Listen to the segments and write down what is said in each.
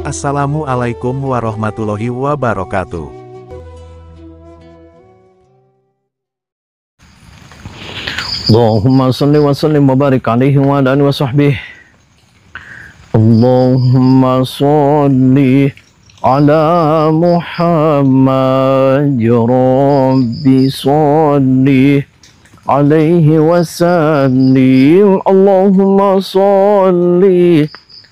Assalamualaikum warahmatullahi wabarakatuh. Allahumma salli wa sallim wa barik alaihi wa ala alihi wa sahbihi. Allahumma salli ala Muhammad ya Rabbi salli alaihi wa sallim. Allahumma salli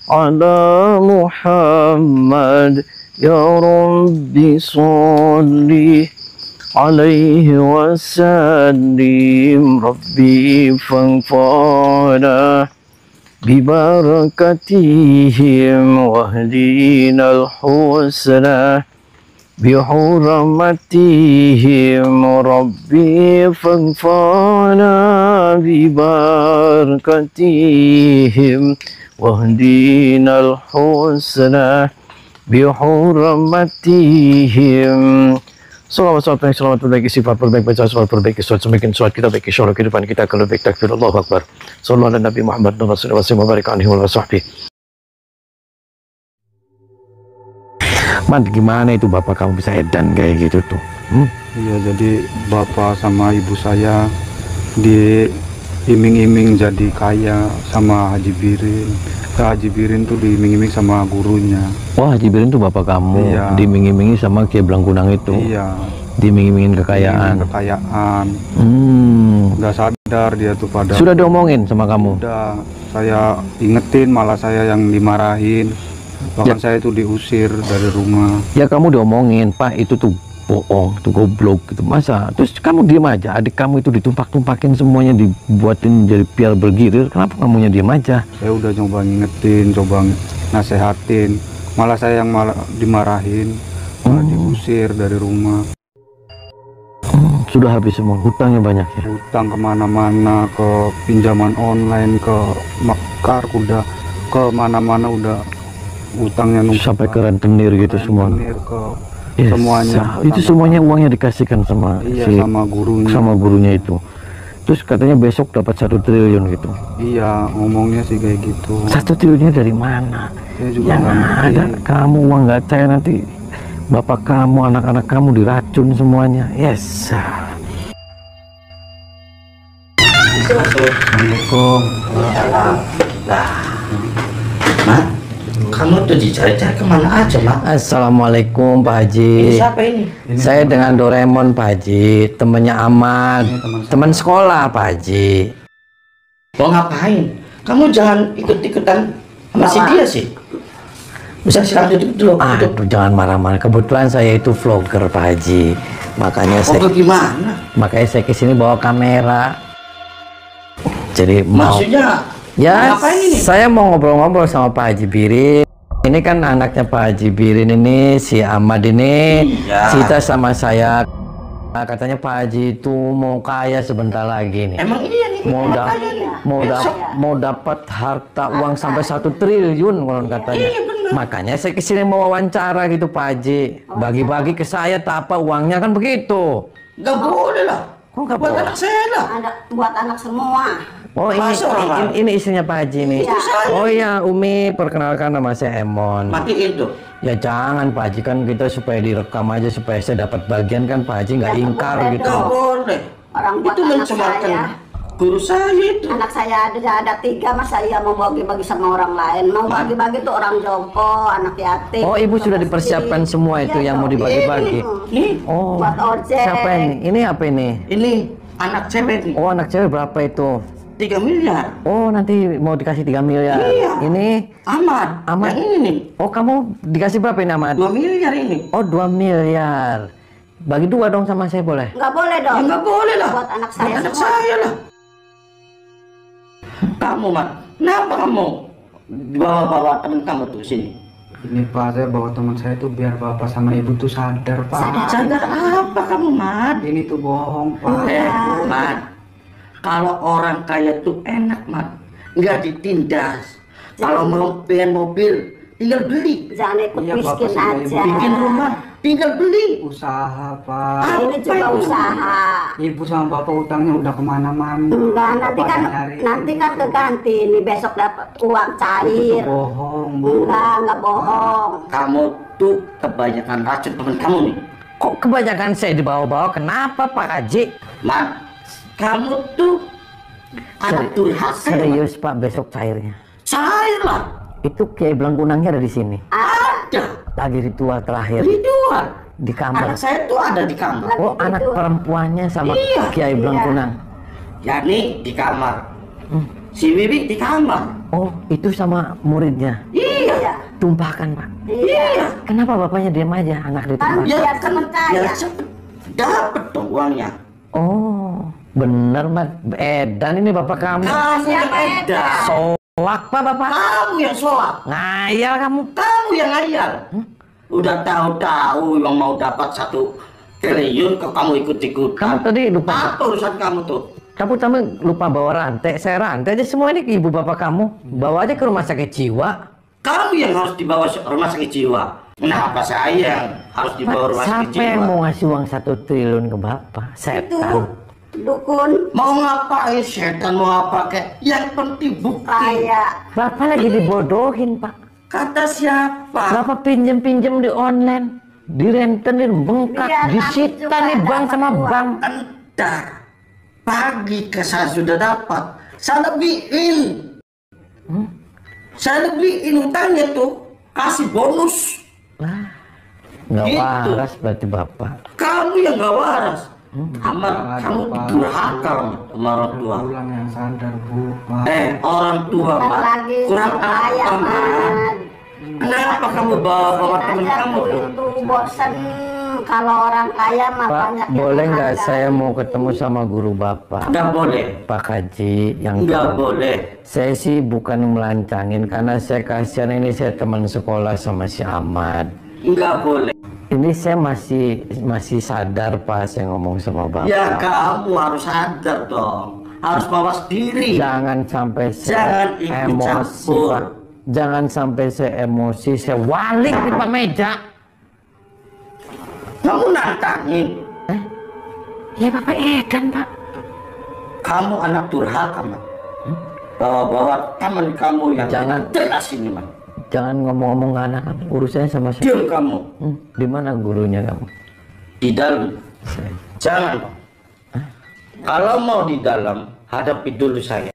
ala Muhammad ya Rabbi salli alaihi wasallim. Rabbi fanfa'na bibarakatihim wahdinal husna bihurmatihim. Rabbi fanfa'na bibarakatihim wahdinal husna bihurmatihim. Salawat perbaiki sifat perbaik, baca salawat perbaiki salawat, semakin salawat kita baiki syarah kehidupan kita akan lebih takbir. Allahu Akbar. Sallallahu ala Nabi Muhammad wa sallallahu wa barik alaihi wa sahbihi. Man, gimana itu bapak kamu bisa edan kayak gitu tuh? Iya, jadi bapak sama ibu saya diiming-iming jadi kaya sama Haji Birin. Haji Birin tuh diiming-iming sama gurunya. Wah, Haji Birin tuh bapak kamu, iya, diiming-imingi sama Kiai Blangkunang itu. Iya, diiming-imingin kekayaan. Nggak sadar dia tuh pada. Sudah diomongin sama kamu? Udah, saya ingetin, malah saya yang dimarahin. Bahkan saya itu diusir dari rumah. Ya kamu diomongin, Pak, itu tuh bohong, itu goblok gitu. Masa terus kamu diem aja? Adik kamu itu ditumpak-tumpakin semuanya, dibuatin jadi biar bergirir. Kenapa kamunya diem aja? Saya udah coba ngingetin, coba nasehatin, malah saya yang malah dimarahin, malah diusir dari rumah. Sudah habis semua, hutangnya banyak ya? Hutang kemana-mana, ke pinjaman online, ke Mekar, udah ke mana-mana udah hutangnya numpuk. Sampai ke rentenir gitu semua. Yes, semuanya. Itu semuanya uangnya dikasihkan sama sama gurunya. Sama gurunya itu. Terus katanya besok dapat 1 triliun gitu. Iya, ngomongnya sih kayak gitu. 1 triliunnya dari mana? Saya juga yang ada kamu uang nggak cair, nanti bapak kamu, anak-anak kamu diracun semuanya. Yes. Assalamualaikum. Mak, kamu tuh dicari-cari kemana aja, Mak? Assalamualaikum, Pak Haji. Ini siapa ini? Saya dengan Doraemon, Pak Haji. Temennya Ahmad. Teman sekolah, Pak Haji. Mau ngapain? Kamu jangan ikut-ikutan sama si dia sih. Bisa silakan duduk dulu. Aduh, jangan marah-marah. Kebetulan saya itu vlogger, Pak Haji. Makanya saya. Gimana? Makanya saya kesini bawa kamera. Jadi maksudnya ya, ngapain ini? Saya mau ngobrol-ngobrol sama Pak Haji Birin. Ini kan anaknya Pak Haji Birin ini, si Ahmad ini. Iya. Cerita sama saya. Katanya Pak Haji itu mau kaya sebentar lagi nih. Emang iya nih? Mau dapat harta uang sampai 1 triliun konon katanya. Iya, bener. Makanya saya kesini mau wawancara gitu Pak Haji. Bagi-bagi ke saya tak apa uangnya kan begitu. Gak boleh lah. Kok nggak buat boleh? anak saya lah. Ada buat anak semua. Oh, ini istrinya Pak Haji nih. Iya. Oh iya, Umi, perkenalkan nama saya Emon. Matiin tuh. Ya jangan Pak Haji, kan kita supaya direkam aja supaya saya dapat bagian, kan Pak Haji nggak ingkar gitu. Gak boleh. Orang buat itu anak mencemarkan saya. Guru saya itu. Anak saya ada 3, masa iya mau bagi-bagi sama orang lain? Mau bagi-bagi tuh orang jompo, anak yatim. Oh, Ibu sudah dipersiapkan semua itu yang mau dibagi-bagi. Nih, Oh, buat ojek. siapa ini? Ini apa ini? ini anak cewek nih. Oh, anak cewek berapa itu? 3 miliar. Oh, nanti mau dikasih 3 miliar. Iya. Ini Ahmad. Ahmad. Yang ini nih. Oh, kamu dikasih berapa ini Ahmad? 2 miliar ini. Oh, 2 miliar. Bagi 2 dong sama saya boleh? Nggak boleh Ya dong. nggak boleh lah. Buat anak saya Buat anak semua. saya lah. Kamu, Mat. Kenapa kamu bawa-bawa temen kamu tuh sini? Ini Pak, saya bawa teman saya tuh biar bapak sama ibu tuh sadar, Pak. Sadar apa kamu, Mat? Ini tuh bohong, Pak. Mat. Kalau orang kaya tuh enak, Mat. Nggak ditindas. Kalau mau pengen mobil, tinggal beli. Jangan ikut Iya, miskin Bapak sama aja. Ibu. Bikin rumah tinggal beli. Usaha Pak. Ini juga usaha. Ibu sama bapak utangnya udah kemana-mana. Enggak, nanti kan keganti nih, besok dapat uang cair. Bohong Bu. Enggak bohong. Kamu tuh kebanyakan racun teman kamu nih. Kok kebanyakan saya dibawa-bawa? Kenapa Pak Haji? Mat, kamu tuh anak durhaka. Serius Pak, besok cairnya. Cair lah. Itu Kiai Blangkunangnya ada di sini. Ada. Lagi ritual terakhir Ritual. di kamar. Anak saya tuh ada di kamar. Oh, anak perempuannya sama Iya. Kiai Blangkunang. Yani di kamar. Si Bibi di kamar. Oh, itu sama muridnya. Iya. Tumpahkan Pak. Iya. Kenapa bapaknya diam aja, anak ditumpah? Dia teman kaya. Ya cepet dapat dong uangnya. Oh, bener Mat. Edan ini bapak kamu. Kamu yang edan. Soak Pak bapak. Kamu yang soak. Ngayal kamu. Kamu yang ngayal. Udah tahu-tahu yang mau dapat 1 triliun kok kamu ikut-ikutan. Kamu tadi lupa. Apa urusan kamu tuh? Kamu lupa bawa rantai. Saya rantai aja semua ini ke ibu bapak kamu. Bawa aja ke rumah sakit jiwa. Kamu yang harus dibawa rumah sakit jiwa. Kenapa saya yang harus dibawa rumah sakit Siapa yang jiwa? mau ngasih uang 1 triliun ke bapak? Itu Setan. dukun Mau ngapain setan, mau apa kek? Yang penting bukti. kaya. Bapak lagi dibodohin Pak. Kata siapa? Bapak pinjem-pinjem di online, direntenin, bengkak, Biar disita nanti nih juga bank sama dapat bank. Entar pagi ke saya sudah dapat. Saya lebihin. Saya lebihin utangnya tuh. Kasih bonus. Lah, nggak Gitu. waras berarti bapak. Kamu yang gak waras. Kamu durhaka sama orang tua. Pulang yang sadar Bu. Pak. Orang tua, Bentar Pak. lagi Kurang kaya, apa, Mak? Mat. Kenapa kamu bawa teman Aja kamu tuh? itu bosen kalau orang kaya mah Pak, banyak yang boleh nggak menghargai. saya mau ketemu sama guru bapak? Nggak boleh. Pak Haji yang Nggak boleh. Saya sih bukan melancangin karena saya kasihan ini saya teman sekolah sama si Ahmad. Nggak boleh. Ini saya masih sadar Pak saya ngomong sama bapak. Ya kamu harus sadar dong. Harus mawas diri. Jangan sampai Jangan saya ikut emosi campur. Pak. Jangan sampai saya emosi, saya walik di Pak meja. Kamu nantangin. Ya Bapak edan Pak. Kamu anak durhaka, Mak. Bawa-bawa teman kamu yang Jangan. jelas ini, Mak. Jangan ngomong-ngomong anak kamu, urusannya sama saya. Diam kamu. Di mana gurunya kamu? Di dalam. Jangan. Kalau mau di dalam, hadapi dulu saya.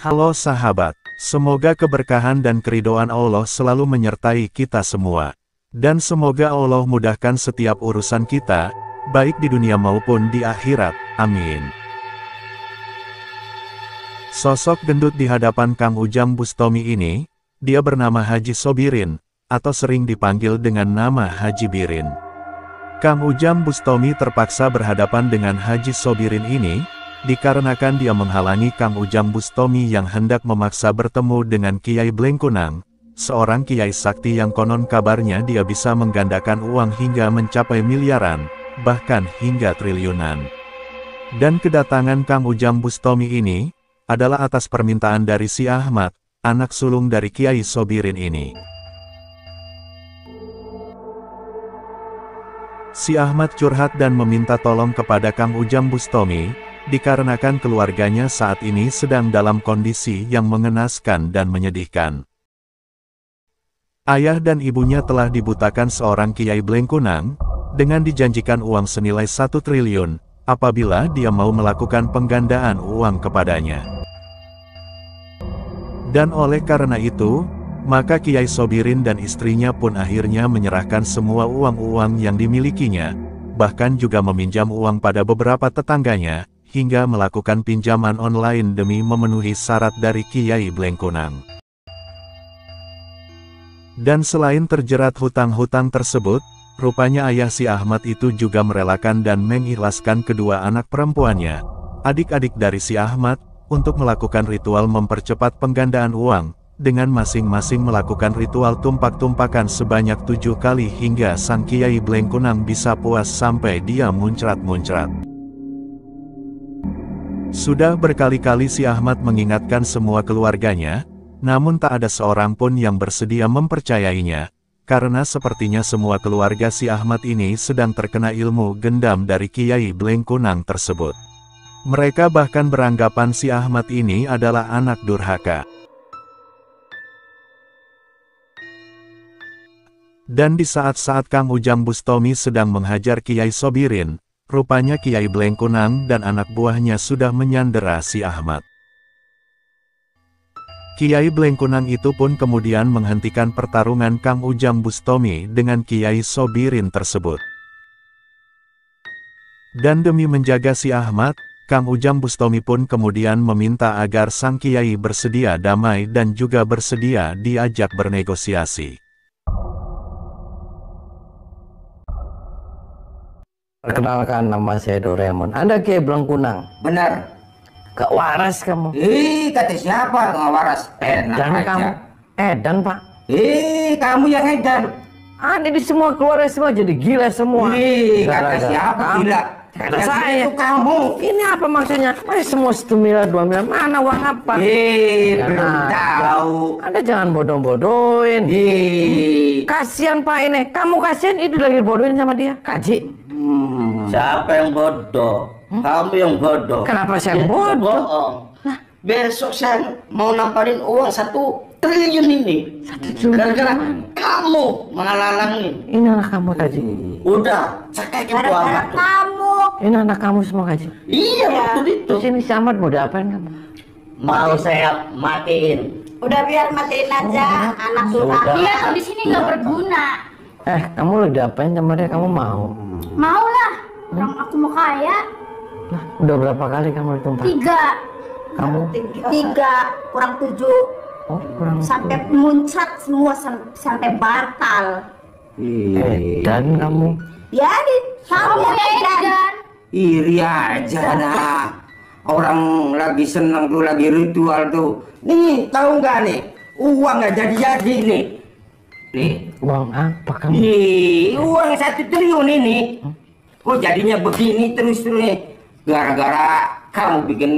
Halo sahabat, semoga keberkahan dan keridhaan Allah selalu menyertai kita semua. Dan semoga Allah mudahkan setiap urusan kita, baik di dunia maupun di akhirat. Amin. Sosok gendut di hadapan Kang Ujang Bustomi ini, dia bernama Haji Sobirin, atau sering dipanggil dengan nama Haji Birin. Kang Ujang Bustomi terpaksa berhadapan dengan Haji Sobirin ini, dikarenakan dia menghalangi Kang Ujang Bustomi yang hendak memaksa bertemu dengan Kiai Blengkunang, seorang kiai sakti yang konon kabarnya dia bisa menggandakan uang hingga mencapai miliaran, bahkan hingga triliunan. Dan kedatangan Kang Ujang Bustomi ini, adalah atas permintaan dari si Ahmad, anak sulung dari Kiai Sobirin ini. Si Ahmad curhat dan meminta tolong kepada Kang Ujang Bustomi, dikarenakan keluarganya saat ini sedang dalam kondisi yang mengenaskan dan menyedihkan. Ayah dan ibunya telah dibutakan seorang Kiai Blengkunang, dengan dijanjikan uang senilai 1 triliun, apabila dia mau melakukan penggandaan uang kepadanya. Dan oleh karena itu, maka Kiai Sobirin dan istrinya pun akhirnya menyerahkan semua uang-uang yang dimilikinya, bahkan juga meminjam uang pada beberapa tetangganya, hingga melakukan pinjaman online demi memenuhi syarat dari Kiai Blengkunang. Dan selain terjerat hutang-hutang tersebut, rupanya ayah si Ahmad itu juga merelakan dan mengikhlaskan kedua anak perempuannya, adik-adik dari si Ahmad, untuk melakukan ritual mempercepat penggandaan uang, dengan masing-masing melakukan ritual tumpak-tumpakan sebanyak 7 kali hingga sang Kiai Blengkunang bisa puas sampai dia muncrat-muncrat. Sudah berkali-kali si Ahmad mengingatkan semua keluarganya, Namun tak ada seorang pun yang bersedia mempercayainya, karena sepertinya semua keluarga si Ahmad ini sedang terkena ilmu gendam dari Kiai Blengkunang tersebut. Mereka bahkan beranggapan si Ahmad ini adalah anak durhaka. Dan di saat-saat Kang Ujang Bustomi sedang menghajar Kiai Sobirin, rupanya Kiai Blengkunang dan anak buahnya sudah menyandera si Ahmad. Kiai Blengkunang itu pun kemudian menghentikan pertarungan Kang Ujang Bustomi dengan Kiai Sobirin tersebut. Dan demi menjaga si Ahmad, Kang Ujang Bustomi pun kemudian meminta agar sang Kiai bersedia damai dan juga bersedia diajak bernegosiasi. Perkenalkan, nama saya Doraemon. Anda Kiai Blengkunang. Benar. Gak waras kamu. Kata siapa nggak waras? Enak Dan aja. kamu. Dan Pak. Kamu yang edan. Anda di semua keluarga semua jadi gila semua. Kata Gara-gara siapa kamu. gila? Kata Yang saya. itu kamu. Ini apa maksudnya? Semua 1 miliar, 2 miliar. Mana uang apa? Belum tahu. Anda jangan bodoh-bodohin. Kasihan Pak ini. Kamu kasihan itu lagi bodohin sama dia. Kaji. Siapa yang bodoh? Kamu yang bodoh. Kenapa saya bodoh? Bohong. Besok saya mau namparin uang 1 triliun ini. Gara-gara kamu menghalangi. Ini anak kamu Kaji. Udah, cekai ke Gara-gara Ahmad. kamu. Ini anak kamu semua Kaji. Iya, waktu itu. Terus ini si Ahmad mau diapain kamu? Mau saya matiin. Udah biar matiin aja anak durhaka. Dia tuh di sini nggak berguna. Kamu lagi diapain sama dia? Kamu mau? Mau lah, orang aku mau kaya. Nah, udah berapa kali kamu ditumpah? 3. Kamu? 3 kurang 7 Oh, kurang. sampai muncrat semua sampai batal. Dan kamu? Biarin kamu Kamu ya edan. Edan. Iri aja nah. Orang lagi senang tuh, lagi ritual tuh. Nih, tahu nggak nih? Uang nggak jadi-jadi nih. Nih. Uang apa kamu? Uang 1 triliun ini. Kok jadinya begini terus-terus nih? Gara-gara kamu bikin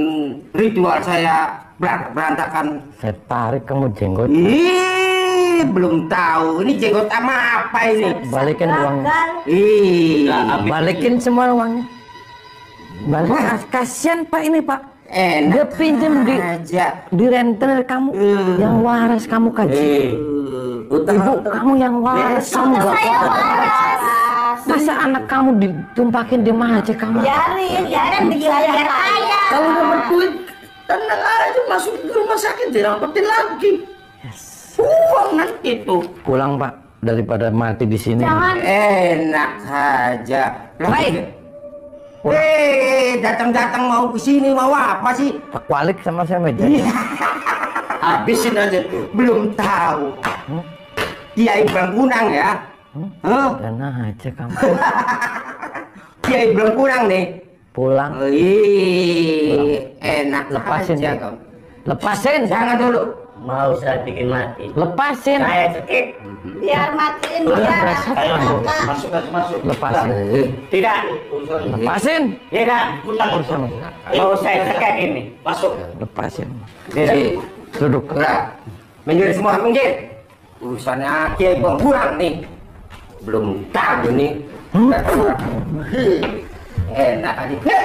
ritual saya berantakan. Saya tarik kamu jenggot. Belum tahu. Ini jenggot sama apa ini? Balikin uangnya. Gagal. Balikin semua uangnya. Balik. Kasihan Pak ini Pak. Enak Dia pinjam aja. di rentenir kamu. Yang waras kamu Kaji. Ibu kamu yang waras. Kamu gak waras. Masa anak kamu ditumpakin di mana aja kamu? Biarin dia yang kaya. Kalau dapat duit, tenang aja masuk ke rumah sakit dirampetin lagi. Uang nanti tuh. Pulang Pak, daripada mati di sini. Jangan. Enak aja. Datang-datang mau ke sini mau apa sih? Pak Walik sama saya meja. Habisin aja tuh. Belum tahu. Kiai Blengkunang ya. Dan aja kamu. Kiai Blengkunang nih. Pulang. Enak Lepasin aja ya. kamu. Lepasin. Jangan dulu. Mau saya bikin mati. Lepasin. Saya cekik. Biar matiin dia. Masuk. Lepasin. Tidak. Lepasin. Tidak. Pulang. Mau saya cekik ini. Masuk. Lepasin. Jadi Duduk. Udah, minggir semua minggir. Urusannya Kiai Blengkunang nih. Belum tahu nih. Enak aja.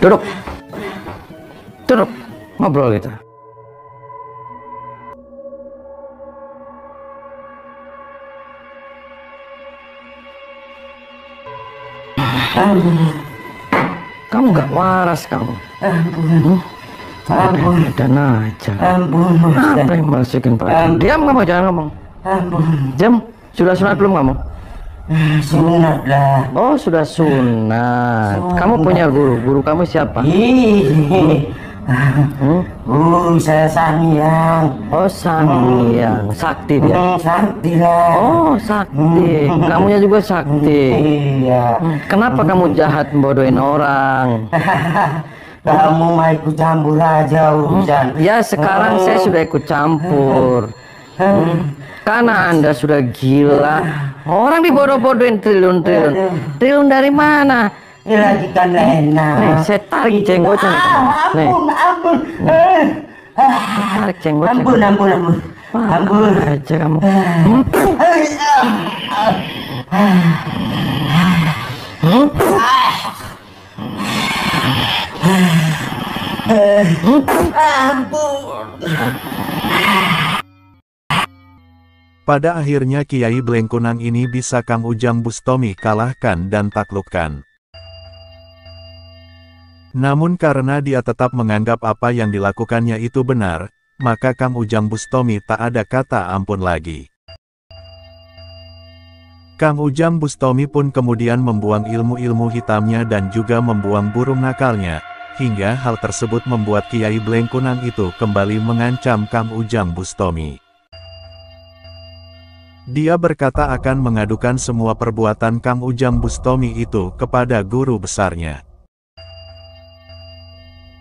Duduk. Duduk. Ngobrol kita. Kamu gak waras kamu. Dan aja. Apa yang masukin Pak? Diam kamu, jangan ngomong. Diam. Sudah sunat belum kamu? Sunat lah. Oh, sudah sunat. Kamu punya guru kamu siapa? Guru saya Sangyang. Oh, Sangyang. Sakti dia. Sakti lah. Oh, sakti. Kamunya juga sakti. Iya. Kenapa kamu jahat membodohin orang? Kamu mau ikut campur aja urusan. Ya, sekarang saya sudah ikut campur. Karena Anda sudah gila. Orang dibodoh-bodohin triliun-triliun. Triliun dari mana? Ini lagi kan enak. Nih, saya tarik jenggotnya. Nih. Ampun. Tarik jenggotnya. Ampun. Aja kamu. Pada akhirnya Kiai Blengkunang ini bisa Kang Ujang Bustomi kalahkan dan taklukkan. Namun karena dia tetap menganggap apa yang dilakukannya itu benar, maka Kang Ujang Bustomi tak ada kata ampun lagi. Kang Ujang Bustomi pun kemudian membuang ilmu-ilmu hitamnya dan juga membuang burung nakalnya, hingga hal tersebut membuat Kiai Blengkunang itu kembali mengancam Kang Ujang Bustomi. Dia berkata akan mengadukan semua perbuatan Kang Ujang Bustomi itu kepada guru besarnya.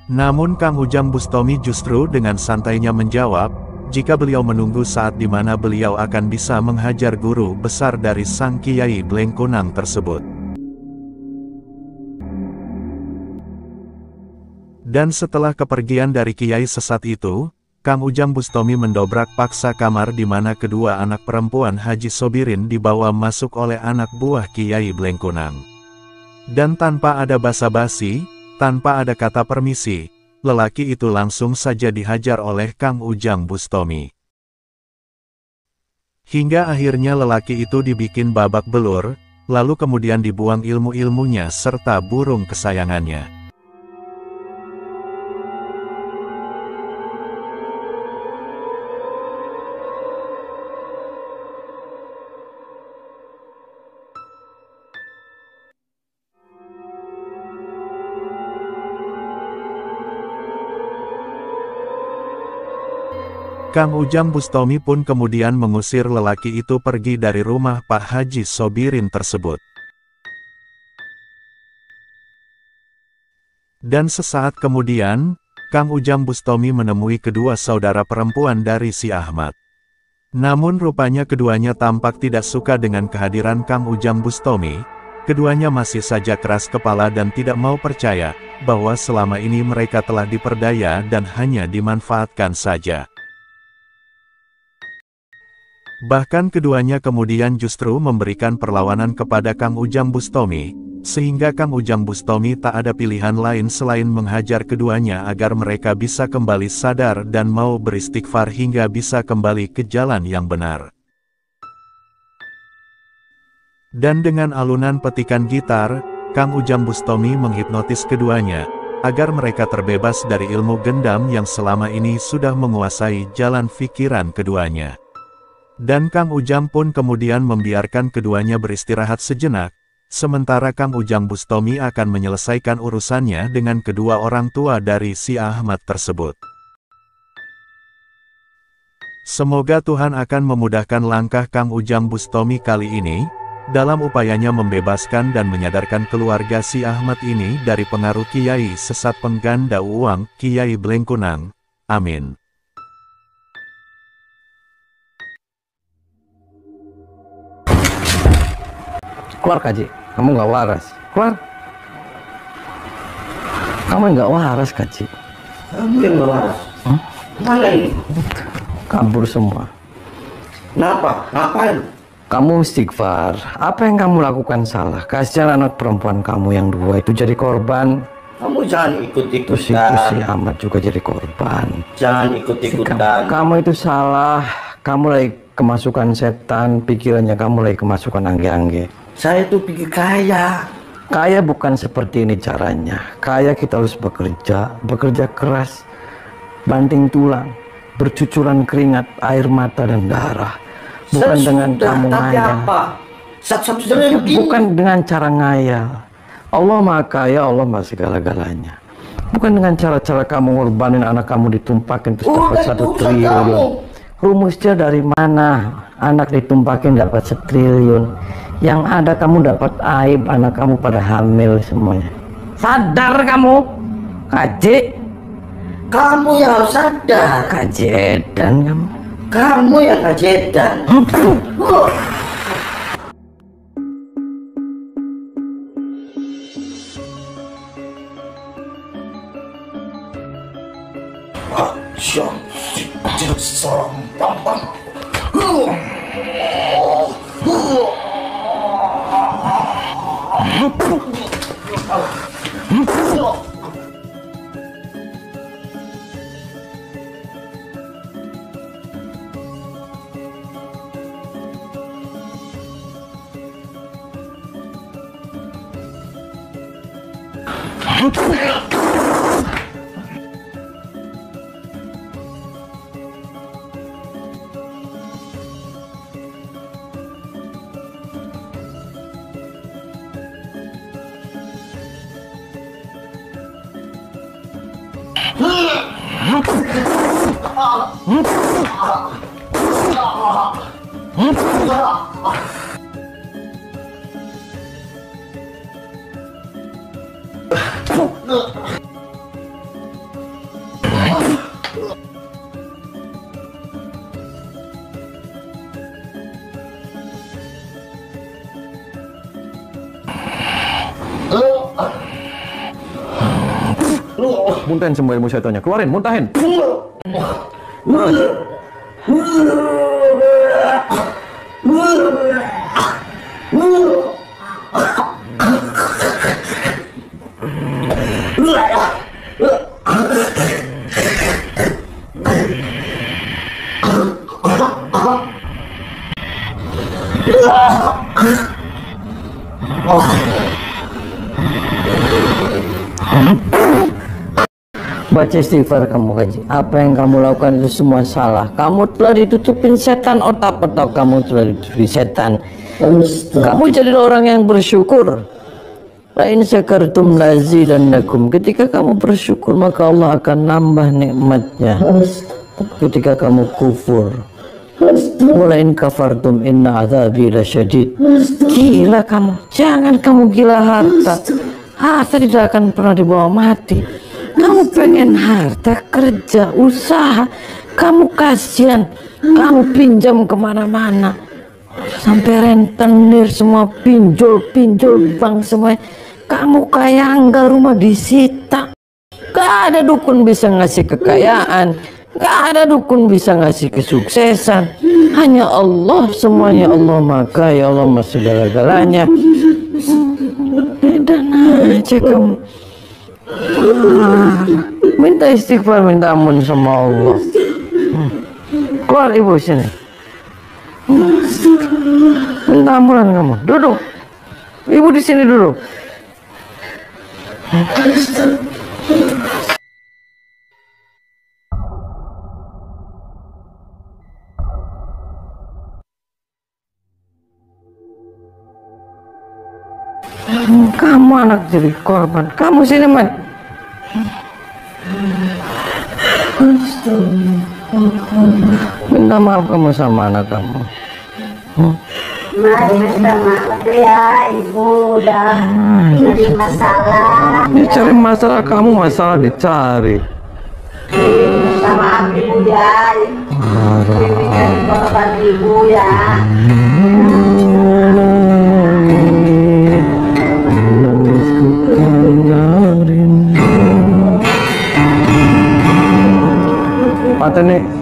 Namun Kang Ujang Bustomi justru dengan santainya menjawab, jika beliau menunggu saat di mana beliau akan bisa menghajar guru besar dari sang Kiai Blengkunang tersebut. Dan setelah kepergian dari Kiai sesat itu, Kang Ujang Bustomi mendobrak paksa kamar di mana kedua anak perempuan Haji Sobirin dibawa masuk oleh anak buah Kiai Blengkunang. Dan tanpa ada basa-basi, tanpa ada kata permisi, lelaki itu langsung saja dihajar oleh Kang Ujang Bustomi. Hingga akhirnya lelaki itu dibikin babak belur, lalu kemudian dibuang ilmu-ilmunya serta burung kesayangannya. Kang Ujang Bustomi pun kemudian mengusir lelaki itu pergi dari rumah Pak Haji Sobirin tersebut. Dan sesaat kemudian, Kang Ujang Bustomi menemui kedua saudara perempuan dari si Ahmad. Namun rupanya keduanya tampak tidak suka dengan kehadiran Kang Ujang Bustomi, Keduanya masih saja keras kepala dan tidak mau percaya bahwa selama ini mereka telah diperdaya dan hanya dimanfaatkan saja. Bahkan keduanya kemudian justru memberikan perlawanan kepada Kang Ujang Bustomi, sehingga Kang Ujang Bustomi tak ada pilihan lain selain menghajar keduanya agar mereka bisa kembali sadar dan mau beristighfar hingga bisa kembali ke jalan yang benar. Dan dengan alunan petikan gitar, Kang Ujang Bustomi menghipnotis keduanya, agar mereka terbebas dari ilmu gendam yang selama ini sudah menguasai jalan pikiran keduanya. Dan Kang Ujang pun kemudian membiarkan keduanya beristirahat sejenak, sementara Kang Ujang Bustomi akan menyelesaikan urusannya dengan kedua orang tua dari si Ahmad tersebut. Semoga Tuhan akan memudahkan langkah Kang Ujang Bustomi kali ini, dalam upayanya membebaskan dan menyadarkan keluarga si Ahmad ini dari pengaruh kiai sesat pengganda uang, Kiai Blengkunang. Amin. Keluar Kaji, kamu nggak waras. Keluar. Kamu nggak waras Kaji. Kamu yang nggak waras. Mana ini? Kabur semua. Kenapa? Ngapain? Kamu istighfar. Apa yang kamu lakukan salah? Kasihan anak perempuan kamu yang dua itu jadi korban. Kamu jangan Terus itu si ikut-ikutan. Ahmad juga jadi korban. Jangan ikut-ikutan. Kamu itu salah. Kamu lagi kemasukan setan. Pikirannya kamu lagi kemasukan angge-angge. Saya tuh pikir kaya. Kaya bukan seperti ini caranya. Kaya kita harus bekerja keras, banting tulang, bercucuran keringat, air mata dan darah. Bukan dengan kamu tapi ngayal. apa? Satu-satunya begini. Bukan dengan cara ngayal. Allah Maha Kaya, Allah Maha segala-galanya. Bukan dengan cara-cara kamu ngorbanin anak kamu ditumpakin terus dapat 1 triliun. Rumusnya dari mana? Anak ditumpakin dapat 1 triliun. Yang ada kamu dapat aib, anak kamu pada hamil semuanya. Sadar kamu, Kaji. Kamu yang harus sadar. Kaji edan kamu. Kamu yang ngajedan. Muntahin semua ilmu syaitannya, keluarin, muntahin. Baca istighfar kamu Kaji. Apa yang kamu lakukan itu semua salah. Kamu telah ditutupin setan, otak-otak kamu telah ditutupi setan. Kamu jadi orang yang bersyukur. Lain syakartum lazidannakum. Ketika kamu bersyukur maka Allah akan nambah nikmatnya. Ketika kamu kufur, walain kafartum inna azabi lasyadid. Gila kamu. Jangan kamu gila harta. Harta tidak akan pernah dibawa mati. Kamu pengen harta, kerja, usaha, kamu kasihan, kamu pinjam kemana-mana. sampai rentenir semua, pinjol bank semua. Kamu kaya enggak, rumah disita. Gak ada dukun bisa ngasih kekayaan, gak ada dukun bisa ngasih kesuksesan. Hanya Allah, semuanya Allah, maka ya Allah mah segala-galanya. Dan aja kamu. Minta istighfar, minta ampun sama Allah. Keluar ibu sini. Minta ampunan kamu. Duduk. Ibu di sini duduk. Kamu anak jadi korban. Kamu sini, Man. Minta maaf kamu sama anak kamu. Mas, minta maaf ya, ibu udah cari masalah. Ini cari masalah, kamu masalah dicari. Minta maaf ibu ya. Ini korban ibu ya. Mata nih.